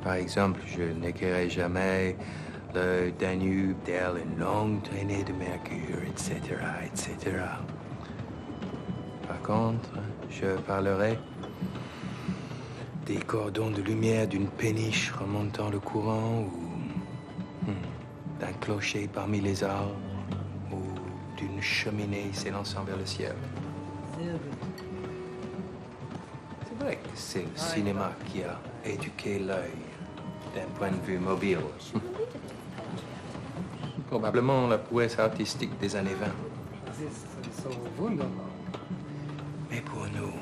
Par exemple, je n'écrirai jamais le Danube tel une longue traînée de mercure, etc., etc. Par contre, je parlerai des cordons de lumière d'une péniche remontant le courant ou d'un clocher parmi les arbres ou d'une cheminée s'élançant vers le ciel. C'est vrai que c'est le cinéma qui a éduqué l'œil d'un point de vue mobile. Probablement la prouesse artistique des années 20. Mais pour nous,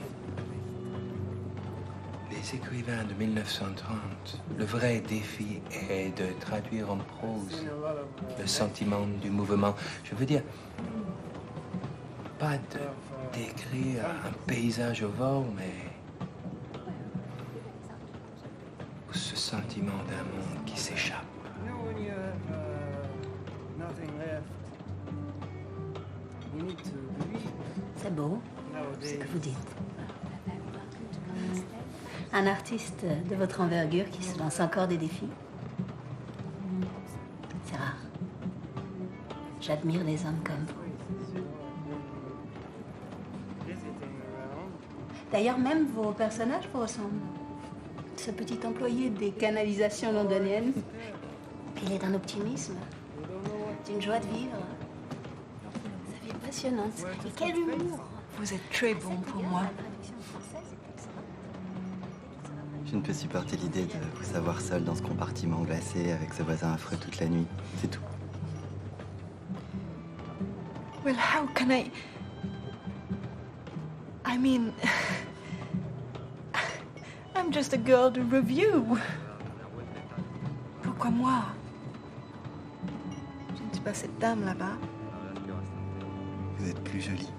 les écrivains de 1930, le vrai défi est de traduire en prose le sentiment du mouvement. Je veux dire, pas d'écrire un paysage au vol, mais ce sentiment d'un monde qui s'échappe. C'est beau, ce que vous dites. Un artiste de votre envergure qui se lance encore des défis. C'est rare. J'admire des hommes comme vous. D'ailleurs, même vos personnages vous ressemblent. Ce petit employé des canalisations londoniennes, il est d'un optimisme, d'une joie de vivre. Sa vie est passionnante. Et quel humour! Vous êtes très bon pour moi. Je ne peux supporter l'idée de vous savoir seul dans ce compartiment glacé avec ce voisin affreux toute la nuit. C'est tout. Well, how can I mean, I'm just a girl de review. Pourquoi moi? Je ne suis pas cette dame là-bas. Vous êtes plus jolie.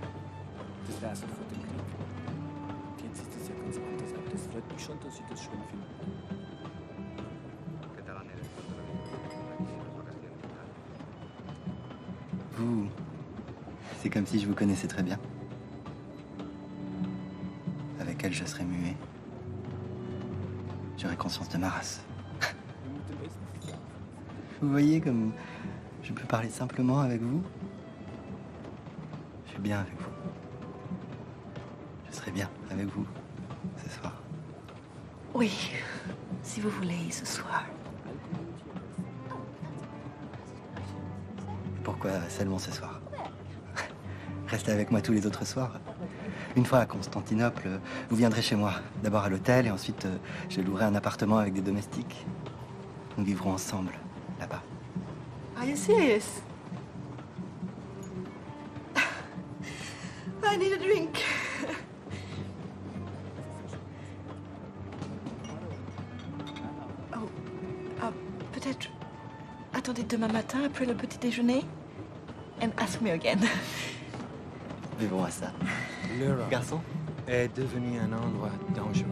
Vous, c'est comme si je vous connaissais très bien. Avec elle, je serais muet. J'aurais conscience de ma race. Vous voyez comme je peux parler simplement avec vous? Je suis bien avec vous. Je serai bien avec vous ce soir. Oui, si vous voulez, ce soir. Pourquoi seulement ce soir? Restez avec moi tous les autres soirs. Une fois à Constantinople, vous viendrez chez moi. D'abord à l'hôtel et ensuite je louerai un appartement avec des domestiques. Nous vivrons ensemble, là-bas. Are you serious? I need a drink. Oh, peut-être attendez demain matin après le petit déjeuner and ask me again. Vivons à ça. L'Europe Garçon? est devenu un endroit dangereux,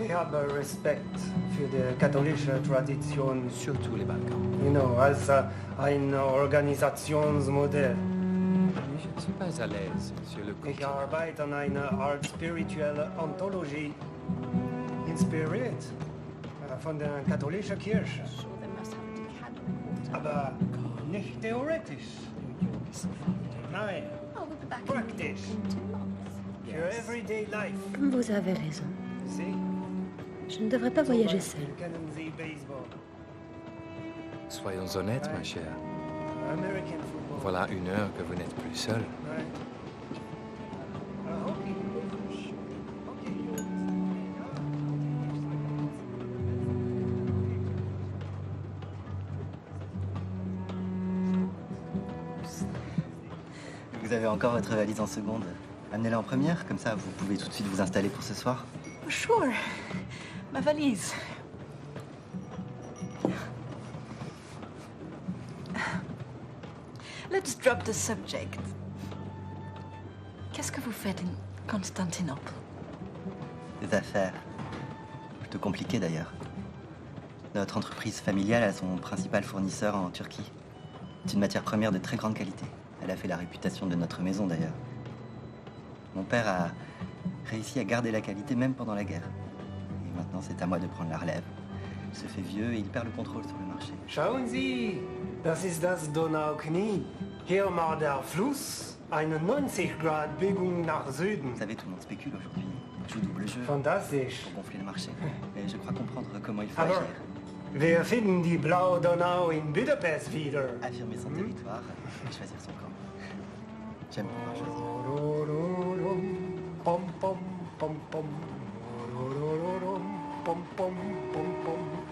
Ich habe Respekt für die katholische Tradition, surtout les Balkans. als ein Organisationsmodell. Je ne suis pas à l'aise sur le Ich continent. arbeite an einer Art spirituelle Ontologie, inspiriert von der katholischen Kirche. Aber nicht theoretisch. Nein, praktisch. Für everyday life. Vous avez raison. See? Je ne devrais pas voyager seule. Kennen Sie Baseball? Soyons honnêtes, ma chère. American football. Voilà une heure que vous n'êtes plus seule. Right. Hockey. Vous avez encore votre valise en seconde. Amenez-la en première, comme ça vous pouvez tout de suite vous installer pour ce soir. Sure. Ma valise. Let's drop the subject. Qu'est-ce que vous faites en Constantinople? Des affaires. Plutôt compliquées d'ailleurs. Notre entreprise familiale a son principal fournisseur en Turquie. C'est une matière première de très grande qualité. Elle a fait la réputation de notre maison d'ailleurs. Mon père a réussi à garder la qualité même pendant la guerre. Et maintenant, c'est à moi de prendre la relève. Il se fait vieux et il perd le contrôle sur le marché. Schauen Sie, das ist das Donauknie. Hier mal der Fluss, eine 90-Grad-Biegung nach Süden. Vous savez, tout le monde spécule aujourd'hui. Joue double jeu Fantastisch. pour gonfler le marché. Mais je crois comprendre comment il faut Aber agir. wir finden die blaue Donau in Budapest wieder. Affirmer son territoire et choisir son camp. J'aime pouvoir choisir. Pom pom pom pom. Pom pom pom pom.